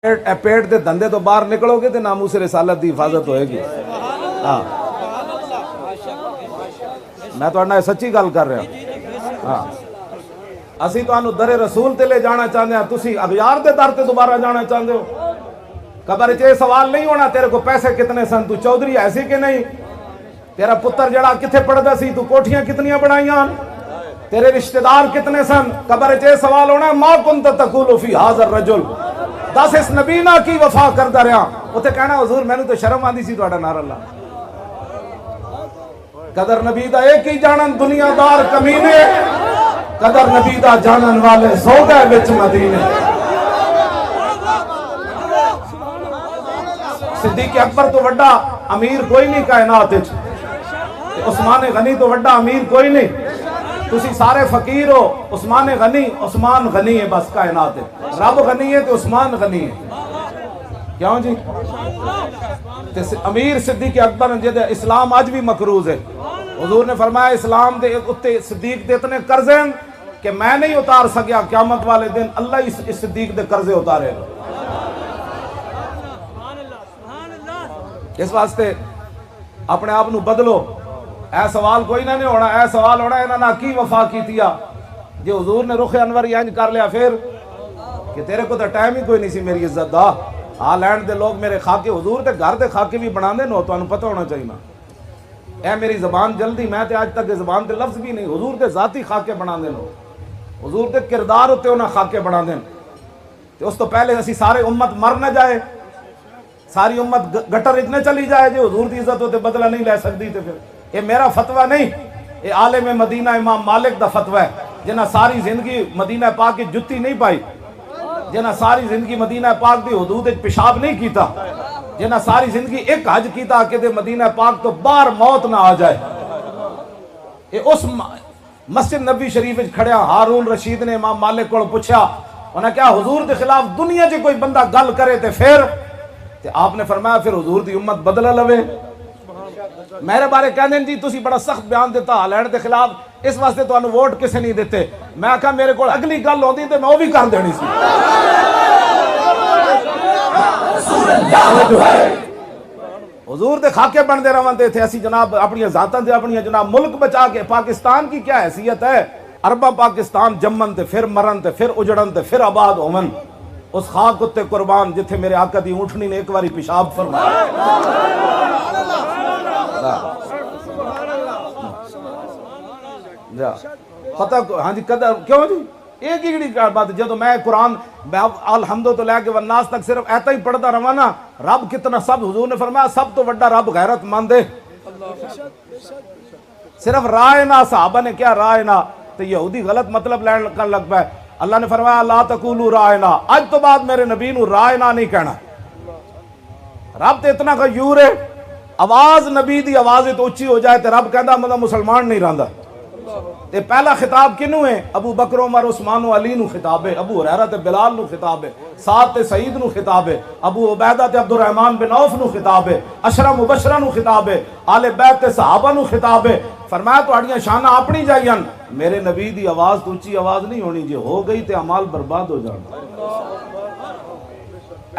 पेट के धंधे तो बाहर निकलोगे तो नामूस रिसालत की हिफाजत होएगी। हाँ, मैं तो सच्ची गल कर रहा। हाँ, असी तो दरे रसूल ते ले जाना चाहते हैं, तुसी अगयार दे दर ते दोबारा जाना चाहते हो। कबर च सवाल नहीं होना तेरे को पैसे कितने सन, तू चौधरी ऐसी कि नहीं, तेरा पुत्र जड़ा किथे पढ़दा सी, तू कोठियां कितनियां बनाइयां, तेरे रिश्तेदार कितने सन। कबर च सवाल होना मा कुंत तकूलु फी हाज़र रजुल, दस इस नबी ना की वफा करता रहा। उत्थे कहना हुजूर मैनू तो शर्म आंदी सी तुहाडा नारा ला। कदर नबी दा एक ही जानन दुनियादार कमीने, कदर नबी दा जानन वाले सो गए विच मदीने। सिद्दीक अकबर तो वड्डा अमीर कोई नहीं कायनात विच, उस्मान गनी तो वड्डा अमीर कोई नहीं। तुसी सारे फकीर हो, उस्मान गनी है बस कायनात है। रब गनी है तो उस्मान गनी है, क्यों जी? अमीर सिद्दीक अकबर जिहदे इस्लाम अज भी मकरूज है। हुजूर ने फरमाया इस्लाम दे उत्ते सिद्दीक दे इतने कर्जे हैं कि मैं नहीं उतार सकिया, क़यामत वाले दिन अल्लाह इस सिद्दीक दे कर्जे उतारे। इस वास्ते अपने आप को बदलो। ऐ सवाल कोई ना नहीं होना, ऐ सवाल होना इन्होंने की वफा की थी जो हुजूर ने रुख अनवर इंज कर लिया फिर कि तेरे को तो टाइम ही कोई नहीं सी मेरी इज्जत दा। हालैंड के लोग मेरे खाके हुजूर के घर के खाके भी बनाते नो, तो पता होना चाहिए ना। ऐ मेरी जबान जल्दी, मैं तो अज तक जबान के लफ्ज भी नहीं, हुजूर के जाती खाके बना नो, हुजूर के किरदार उत्ते उन्हें खाके बना देन। तो उस तो पहले असी सारे उम्मत मर न जाए, सारी उम्मत गटर इतने चली जाए जो हुजूर की इज्जत होते बदला नहीं ले सकती। तो फिर ये मेरा फतवा नहीं, ये आलिम मदीना इमाम मालिक दा फतवा है, जिन्हें सारी जिंदगी मदीना पाक की जुत्ती नहीं पाई, जिन्हें सारी जिंदगी मदीना पाक की हुदूद पेशाब नहीं किया, जिन्हें सारी जिंदगी एक हज किया कि मदीना पाक तो बाहर मौत ना आ जाए। ये उस मस्जिद नबी शरीफ खड़िया हारून रशीद ने इमाम मालिक को पूछा, उन्हें क्या हुजूर के खिलाफ दुनिया च कोई बंदा गल करे तो फिर आपने फरमाया फिर हुजूर की उम्मत बदला लवे। मेरे बारे कहते जी तुसी बड़ा सख्त बयान दिता हालैंड के खिलाफ, इस वास्ते तुहानू वोट किसे नहीं देते। मैं आखा मेरे को अगली गल होंदी तो मैं वो भी कर देनी सी। हुजूर दे खाके बनते रहते थे असी जनाब, अपनी जातां ते अपनी जनाब मुल्क बचा के। पाकिस्तान की क्या हैसियत है, अरबा पाकिस्तान जमन ते फिर मरन ते फिर उजड़न ते फिर आबाद होवन। उस खाक उत्ते कुर्बान जिथे मेरे आका दी ऊँटनी ने एक बारी पेशाब फरमाया। पता हाँ जी कदर क्यों जी, एक ही बात जो मैं कुरान अलहम्दुलिल्लाह तो लैके वन्नास तक सिर्फ ऐसा ही पढ़ता रहा ना, रब कितना सब हुजूर ने फरमाया सब तो बड़ा रब गैरतमंद है। सिर्फ राय ना साहबा ने क्या राय ना, तो यहूदी गलत मतलब लैन कर लग पाए। अल्लाह ने फरमाया ला तकूलू राय ना, आज तो बाद मेरे नबी नू राय ना नहीं कहना। रब तो इतना गयूर है, आवाज नबी दी आवाज तो उच्ची हो जाए तो रब कहता मतलब मुसलमान नहीं रहा। ते पहला खिताब किनू है, अबू बकर उमर उस्मान अली नू खिताब है, अबू हुरैरा ते बिलाल नू खिताब है, साद ते सईद नू खिताब है, अबू उबैदा ते अब्दुर्रहमान बिन औफ नू खिताब है, अशरा मुबशरा नू खिताब है, आले बैत ते सहाबा नू खिताब है। फरमाया तुहाड़ियां शाना अपनी जाइयन, मेरे नबी दी आवाज तो उच्ची आवाज नहीं होनी, जे हो गई ते अमाल बर्बाद हो जाना।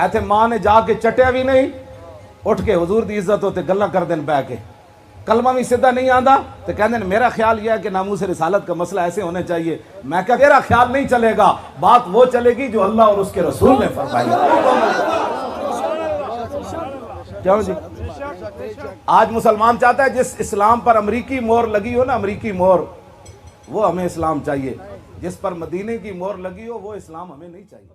ऐथे मां ने जाके चटिया भी नहीं, उठ के हुजूर दी इज्जत होते गल्लां कर देन बह के, कलमा भी सीधा नहीं आता तो कहते हैं मेरा ख्याल यह है कि नामूस रिसालत का मसला ऐसे होने चाहिए। मैं क्या, तेरा ख्याल नहीं चलेगा, बात वो चलेगी जो अल्लाह और उसके रसूल ने फरमाई। क्यों जी? आज मुसलमान चाहता है जिस इस्लाम पर अमरीकी मोहर लगी हो ना, अमरीकी मोहर, वो हमें इस्लाम चाहिए। जिस पर मदीने की मोहर लगी हो वो इस्लाम हमें नहीं चाहिए।